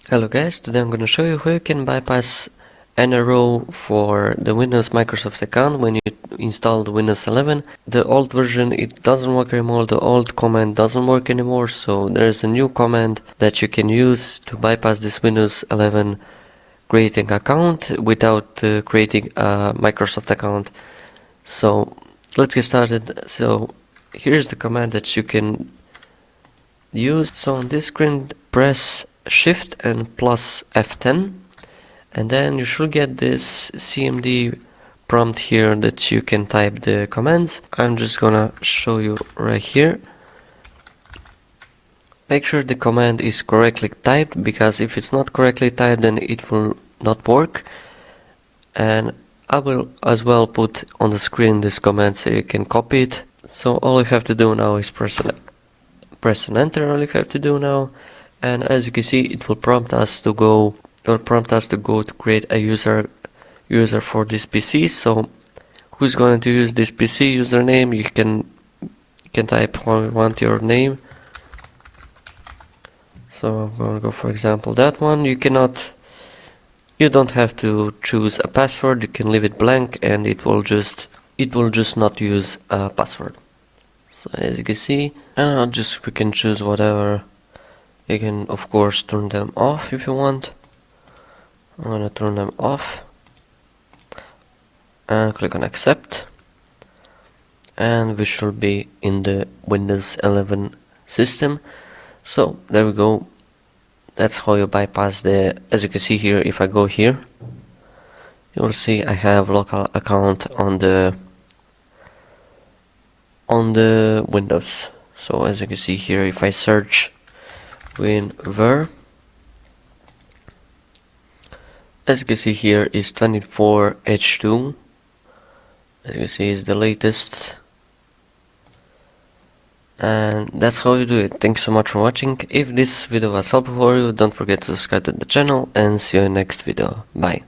Hello guys, today I'm going to show you how you can bypass NRO for the Windows Microsoft account when you install the Windows 11. The old version, it doesn't work anymore, the old command doesn't work anymore, so there's a new command that you can use to bypass this Windows 11 creating account without creating a Microsoft account. So let's get started. So here's the command that you can use. So on this screen, press Shift and plus F10, and then you should get this CMD prompt here that you can type the commands. I'm just gonna show you right here. Make sure the command is correctly typed, because if it's not correctly typed then it will not work. And I will as well put on the screen this command so you can copy it. So all you have to do now is press and enter. All you have to do now, and as you can see, it will prompt us to go to create a user for this PC. So who's going to use this PC username? You can type how you want your name. So I'm going to go, for example, that one. You don't have to choose a password. You can leave it blank and it will just not use a password. So as you can see, and we can choose whatever. You can of course turn them off if you want. I'm gonna turn them off and click on accept, and we should be in the Windows 11 system. So there we go. That's how you bypass as you can see here. If I go here, you will see I have local account on the Windows. So as you can see here, if I search WinVer, as you can see here is 24H2. As you can see is the latest, and that's how you do it. Thanks so much for watching. If this video was helpful for you, don't forget to subscribe to the channel, and see you in the next video. Bye.